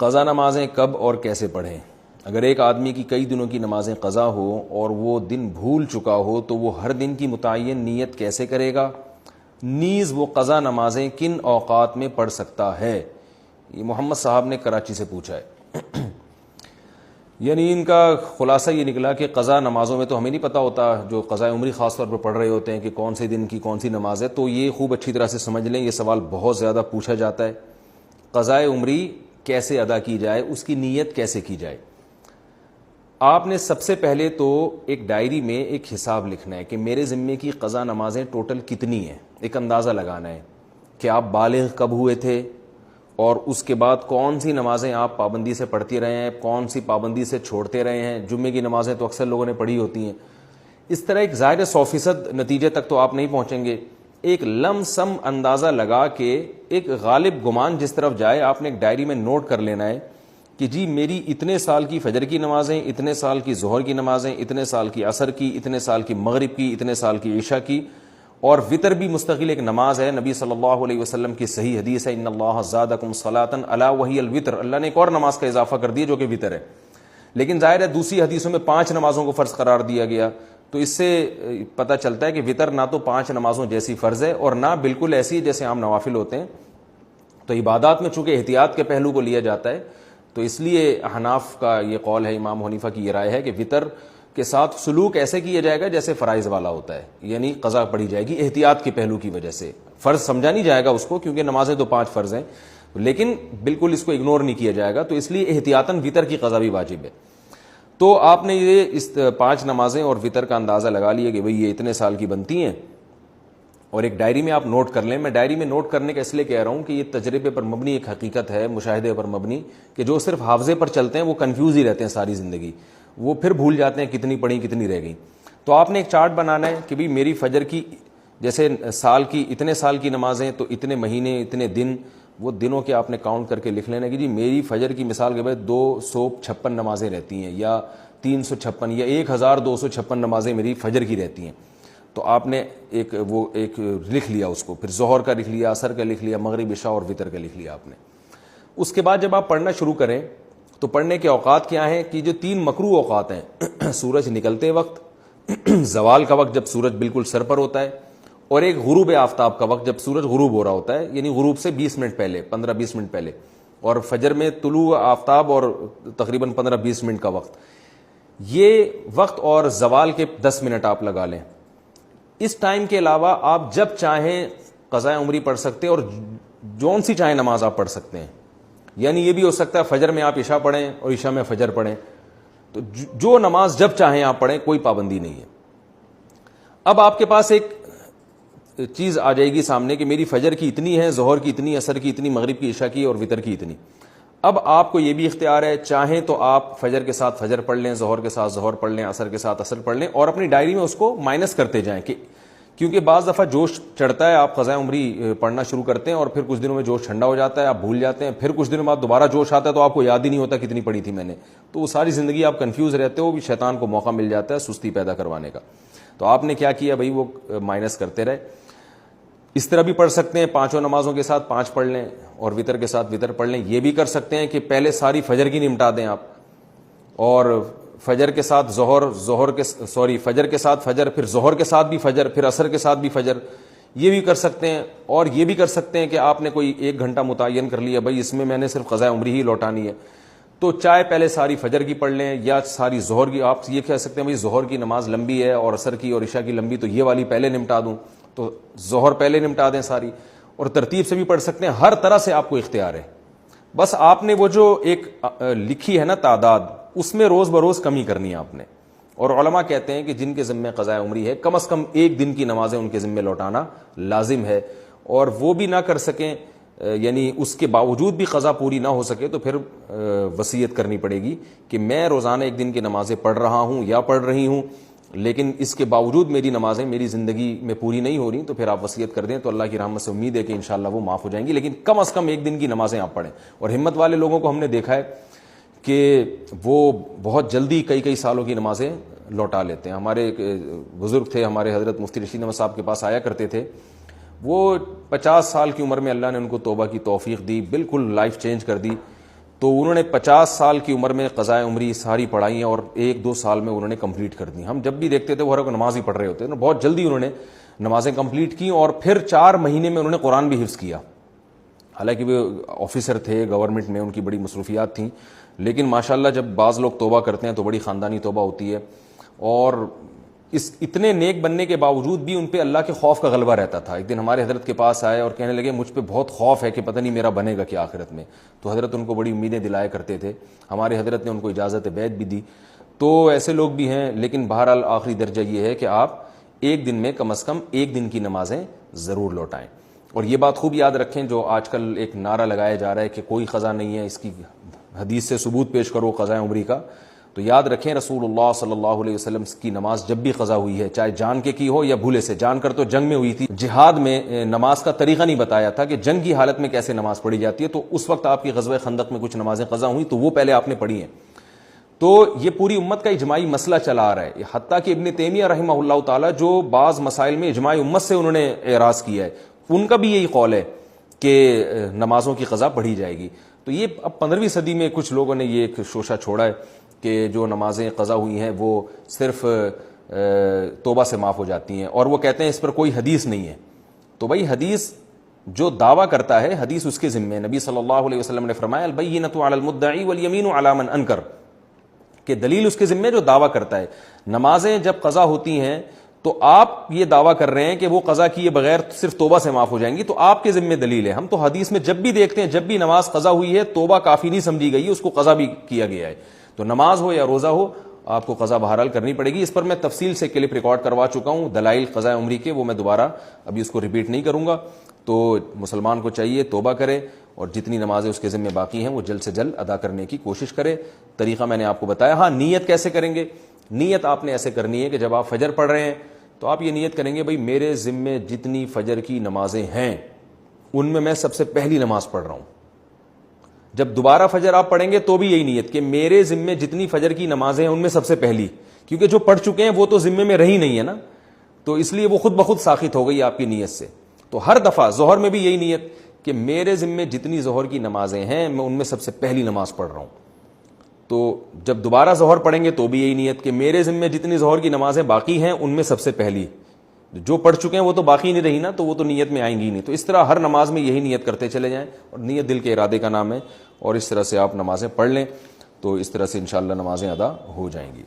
قضا نمازیں کب اور کیسے پڑھیں؟ اگر ایک آدمی کی کئی دنوں کی نمازیں قضا ہو اور وہ دن بھول چکا ہو تو وہ ہر دن کی متعین نیت کیسے کرے گا؟ نیز وہ قضا نمازیں کن اوقات میں پڑھ سکتا ہے؟ یہ محمد صاحب نے کراچی سے پوچھا ہے۔ یعنی ان کا خلاصہ یہ نکلا کہ قضا نمازوں میں تو ہمیں نہیں پتہ ہوتا، جو قضاء عمری خاص طور پر پڑھ رہے ہوتے ہیں کہ کون سے دن کی کون سی نماز ہے، تو یہ خوب اچھی طرح سے سمجھ لیں، یہ سوال بہت زیادہ پوچھا جاتا ہے۔ قضاء عمری کیسے ادا کی جائے، اس کی نیت کیسے کی جائے؟ آپ نے سب سے پہلے تو ایک ڈائری میں ایک حساب لکھنا ہے کہ میرے ذمے کی قضا نمازیں ٹوٹل کتنی ہیں، ایک اندازہ لگانا ہے کہ آپ بالغ کب ہوئے تھے اور اس کے بعد کون سی نمازیں آپ پابندی سے پڑھتے رہے ہیں، کون سی پابندی سے چھوڑتے رہے ہیں۔ جمعے کی نمازیں تو اکثر لوگوں نے پڑھی ہوتی ہیں۔ اس طرح ایک ظاہر 100% نتیجے تک تو آپ نہیں پہنچیں گے، ایک لم سم اندازہ لگا کے ایک غالب گمان جس طرف جائے آپ نے ایک ڈائری میں نوٹ کر لینا ہے کہ جی میری اتنے سال کی فجر کی نمازیں، اتنے سال کی ظہر کی نمازیں، اتنے سال کی عصر کی، اتنے سال کی مغرب کی، اتنے سال کی عشاء کی، اور وطر بھی مستقل ایک نماز ہے۔ نبی صلی اللہ علیہ وسلم کی صحیح حدیث ہے، ان اللہ زادکم صلاۃ الا وہی الوتر، اللہ نے ایک اور نماز کا اضافہ کر دیا جو کہ وطر ہے۔ لیکن ظاہر ہے دوسری حدیثوں میں 5 نمازوں کو فرض قرار دیا گیا، تو اس سے پتہ چلتا ہے کہ وطر نہ تو 5 نمازوں جیسی فرض ہے اور نہ بالکل ایسی ہے جیسے عام نوافل ہوتے ہیں۔ تو عبادات میں چونکہ احتیاط کے پہلو کو لیا جاتا ہے، تو اس لیے حناف کا یہ قول ہے، امام حنیفہ کی یہ رائے ہے کہ وطر کے ساتھ سلوک ایسے کیا جائے گا جیسے فرائض والا ہوتا ہے، یعنی قضا پڑھی جائے گی احتیاط کے پہلو کی وجہ سے۔ فرض سمجھا نہیں جائے گا اس کو کیونکہ نمازیں تو 5 فرض ہیں، لیکن بالکل اس کو اگنور نہیں کیا جائے گا، تو اس لیے احتیاطاً وطر کی قضا بھی واجب ہے۔ تو آپ نے یہ اس 5 نمازیں اور وطر کا اندازہ لگا لیا کہ بھئی یہ اتنے سال کی بنتی ہیں، اور ایک ڈائری میں آپ نوٹ کر لیں۔ میں ڈائری میں نوٹ کرنے کا اس لیے کہہ رہا ہوں کہ یہ تجربے پر مبنی ایک حقیقت ہے، مشاہدے پر مبنی، کہ جو صرف حافظے پر چلتے ہیں وہ کنفیوز ہی رہتے ہیں ساری زندگی، وہ پھر بھول جاتے ہیں کتنی پڑھی کتنی رہ گئی۔ تو آپ نے ایک چارٹ بنانا ہے کہ بھئی میری فجر کی جیسے سال کی اتنے سال کی نمازیں تو اتنے مہینے اتنے دن، وہ دنوں کے آپ نے کاؤنٹ کر کے لکھ لینا کہ جی میری فجر کی مثال کے بعد 256 نمازیں رہتی ہیں، یا 356 یا 1256 نمازیں میری فجر کی رہتی ہیں۔ تو آپ نے ایک لکھ لیا اس کو، پھر ظہر کا لکھ لیا، عصر کا لکھ لیا، مغرب عشاء اور وطر کا لکھ لیا آپ نے۔ اس کے بعد جب آپ پڑھنا شروع کریں تو پڑھنے کے اوقات کیا ہیں کہ جو 3 مکروہ اوقات ہیں، سورج نکلتے وقت، زوال کا وقت جب سورج بالکل سر پر ہوتا ہے، اور ایک غروب آفتاب کا وقت جب سورج غروب ہو رہا ہوتا ہے، یعنی غروب سے 20 منٹ پہلے، 15-20 منٹ پہلے، اور فجر میں طلوع آفتاب اور تقریباً 15-20 منٹ کا وقت، یہ وقت اور زوال کے 10 منٹ آپ لگا لیں۔ اس ٹائم کے علاوہ آپ جب چاہیں قضاء عمری پڑھ سکتے ہیں اور جون سی چاہیں نماز آپ پڑھ سکتے ہیں، یعنی یہ بھی ہو سکتا ہے فجر میں آپ عشاء پڑھیں اور عشاء میں فجر پڑھیں، تو جو نماز جب چاہیں آپ پڑھیں، کوئی پابندی نہیں ہے۔ اب آپ کے پاس ایک چیز آ جائے گی سامنے کہ میری فجر کی اتنی ہے، ظہر کی اتنی، عصر کی اتنی، مغرب کی، عشاء کی اور وطر کی اتنی۔ اب آپ کو یہ بھی اختیار ہے، چاہیں تو آپ فجر کے ساتھ فجر پڑھ لیں، ظہر کے ساتھ ظہر پڑھ لیں، عصر کے ساتھ عصر پڑھ لیں، اور اپنی ڈائری میں اس کو مائنس کرتے جائیں، کہ کیونکہ بعض دفعہ جوش چڑھتا ہے، آپ قضاء عمری پڑھنا شروع کرتے ہیں اور پھر کچھ دنوں میں جوش ٹھنڈا ہو جاتا ہے، آپ بھول جاتے ہیں، پھر کچھ دنوں بعد دوبارہ جوش آتا ہے تو آپ کو یاد ہی نہیں ہوتا کتنی پڑھی تھی میں نے، تو وہ ساری زندگی آپ کنفیوز رہتے ہو، بھی شیطان کو موقع مل جاتا ہے سستی پیدا کروانے کا۔ تو آپ نے کیا کیا بھائی، وہ مائنس کرتے رہے۔ اس طرح بھی پڑھ سکتے ہیں، 5 نمازوں کے ساتھ 5 پڑھ لیں اور وطر کے ساتھ وطر پڑھ لیں۔ یہ بھی کر سکتے ہیں کہ پہلے ساری فجر کی نمٹا دیں آپ، اور فجر کے ساتھ فجر کے ساتھ فجر، پھر ظہر کے ساتھ بھی فجر، پھر عصر کے ساتھ بھی فجر، یہ بھی کر سکتے ہیں۔ اور یہ بھی کر سکتے ہیں کہ آپ نے کوئی 1 گھنٹہ متعین کر لیا، بھائی اس میں نے صرف قضاء عمری ہی لوٹانی ہے، تو چاہے پہلے ساری فجر کی پڑھ لیں یا ساری ظہر کی۔ آپ یہ کہہ سکتے ہیں بھائی ظہر کی نماز لمبی ہے اور عصر کی اور عشاء کی لمبی، تو یہ والی پہلے نمٹا دوں، تو ظہر پہلے نمٹا دیں ساری، اور ترتیب سے بھی پڑھ سکتے ہیں۔ ہر طرح سے آپ کو اختیار ہے، بس آپ نے وہ جو ایک لکھی ہے نا تعداد، اس میں روز بروز کمی کرنی ہے آپ نے۔ اور علماء کہتے ہیں کہ جن کے ذمہ قضاء عمری ہے، کم از کم 1 دن کی نمازیں ان کے ذمہ لوٹانا لازم ہے، اور وہ بھی نہ کر سکیں، یعنی اس کے باوجود بھی قضا پوری نہ ہو سکے، تو پھر وصیت کرنی پڑے گی کہ میں روزانہ 1 دن کی نمازیں پڑھ رہا ہوں یا پڑھ رہی ہوں، لیکن اس کے باوجود میری نمازیں میری زندگی میں پوری نہیں ہو رہی، تو پھر آپ وصیت کر دیں، تو اللہ کی رحمت سے امید ہے کہ انشاءاللہ وہ معاف ہو جائیں گی، لیکن کم از کم 1 دن کی نمازیں آپ پڑھیں۔ اور ہمت والے لوگوں کو ہم نے دیکھا ہے کہ وہ بہت جلدی کئی سالوں کی نمازیں لوٹا لیتے ہیں۔ ہمارے ایک بزرگ تھے، ہمارے حضرت مفتی رشید احمد صاحب کے پاس آیا کرتے تھے، وہ 50 سال کی عمر میں اللہ نے ان کو توبہ کی توفیق دی، بالکل لائف چینج کر دی، تو انہوں نے 50 سال کی عمر میں قضاء عمری ساری پڑھائی ہیں اور 1-2 سال میں انہوں نے کمپلیٹ کر دی. ہم جب بھی دیکھتے تھے وہ ہر وقت نماز ہی پڑھ رہے ہوتے تھے. بہت جلدی انہوں نے نمازیں کمپلیٹ کی اور پھر 4 مہینے میں انہوں نے قرآن بھی حفظ کیا. حالانکہ وہ آفیسر تھے گورنمنٹ میں, ان کی بڑی مصروفیات تھیں, لیکن ماشاءاللہ جب بعض لوگ توبہ کرتے ہیں تو بڑی خاندانی توبہ ہوتی ہے. اور اس اتنے نیک بننے کے باوجود بھی ان پہ اللہ کے خوف کا غلبہ رہتا تھا. ایک دن ہمارے حضرت کے پاس آئے اور کہنے لگے مجھ پہ بہت خوف ہے کہ پتہ نہیں میرا بنے گا کیا آخرت میں. تو حضرت ان کو بڑی امیدیں دلایا کرتے تھے. ہمارے حضرت نے ان کو اجازت بیعت بھی دی. تو ایسے لوگ بھی ہیں, لیکن بہرحال آخری درجہ یہ ہے کہ آپ ایک دن میں کم از کم 1 دن کی نمازیں ضرور لوٹائیں. اور یہ بات خوب یاد رکھیں, جو آج کل ایک نعرہ لگایا جا رہا ہے کہ کوئی قضا نہیں ہے, اس کی حدیث سے ثبوت پیش کرو قضاء عمری کا. تو یاد رکھیں رسول اللہ صلی اللہ علیہ وسلم کی نماز جب بھی قضا ہوئی ہے, چاہے جان کے کی ہو یا بھولے سے, جان کر تو جنگ میں ہوئی تھی, جہاد میں نماز کا طریقہ نہیں بتایا تھا کہ جنگ کی حالت میں کیسے نماز پڑھی جاتی ہے. تو اس وقت آپ کی غزوہ خندق میں کچھ نمازیں قضا ہوئی تو وہ پہلے آپ نے پڑھی ہیں. تو یہ پوری امت کا اجماعی مسئلہ چلا آ رہا ہے. حتیٰ کہ ابن تیمیہ رحمہ اللہ تعالیٰ جو بعض مسائل میں اجماع امت سے انہوں نے اعراض کیا ہے, ان کا بھی یہی قول ہے کہ نمازوں کی قضا پڑھی جائے گی. تو یہ اب 15ویں صدی میں کچھ لوگوں نے یہ ایک شوشہ چھوڑا ہے کہ جو نمازیں قضا ہوئی ہیں وہ صرف توبہ سے معاف ہو جاتی ہیں, اور وہ کہتے ہیں اس پر کوئی حدیث نہیں ہے. تو بھائی حدیث جو دعویٰ کرتا ہے حدیث اس کے ذمہ ہے. نبی صلی اللہ علیہ وسلم نے فرمایا البینۃ علی المدعی والیمین علی من انکر, کہ دلیل اس کے ذمہ جو دعویٰ کرتا ہے. نمازیں جب قضا ہوتی ہیں تو آپ یہ دعویٰ کر رہے ہیں کہ وہ قضا کیے بغیر صرف توبہ سے معاف ہو جائیں گی, تو آپ کے ذمہ دلیل ہے. ہم تو حدیث میں جب بھی دیکھتے ہیں جب بھی نماز قضا ہوئی ہے توبہ کافی نہیں سمجھی گئی, اس کو قضا بھی کیا گیا ہے. تو نماز ہو یا روزہ ہو آپ کو قضا بہرحال کرنی پڑے گی. اس پر میں تفصیل سے کلپ ریکارڈ کروا چکا ہوں دلائل قضاء عمری کے, وہ میں دوبارہ ابھی اس کو ریپیٹ نہیں کروں گا. تو مسلمان کو چاہیے توبہ کرے اور جتنی نمازیں اس کے ذمہ باقی ہیں وہ جلد سے جلد ادا کرنے کی کوشش کرے. طریقہ میں نے آپ کو بتایا. ہاں نیت کیسے کریں گے؟ نیت آپ نے ایسے کرنی ہے کہ جب آپ فجر پڑھ رہے ہیں تو آپ یہ نیت کریں گے بھائی میرے ذمہ جتنی فجر کی نمازیں ہیں ان میں سب سے پہلی نماز پڑھ رہا ہوں. جب دوبارہ فجر آپ پڑھیں گے تو بھی یہی نیت کہ میرے ذمے جتنی فجر کی نمازیں ہیں ان میں سب سے پہلی, کیونکہ جو پڑھ چکے ہیں وہ تو ذمے میں رہی نہیں ہے نا, تو اس لیے وہ خود بخود ساخت ہو گئی آپ کی نیت سے. تو ہر دفعہ ظہر میں بھی یہی نیت کہ میرے ذمے جتنی ظہر کی نمازیں ہیں میں ان میں سب سے پہلی نماز پڑھ رہا ہوں. تو جب دوبارہ ظہر پڑھیں گے تو بھی یہی نیت کہ میرے ذمے جتنی ظہر کی نمازیں باقی ہیں ان میں سب سے پہلی. جو پڑھ چکے ہیں وہ تو باقی نہیں رہی نا, تو وہ تو نیت میں آئیں گی نہیں. تو اس طرح ہر نماز میں یہی نیت کرتے چلے جائیں, اور نیت دل کے ارادے کا نام ہے, اور اس طرح سے آپ نمازیں پڑھ لیں تو اس طرح سے انشاءاللہ نمازیں ادا ہو جائیں گی.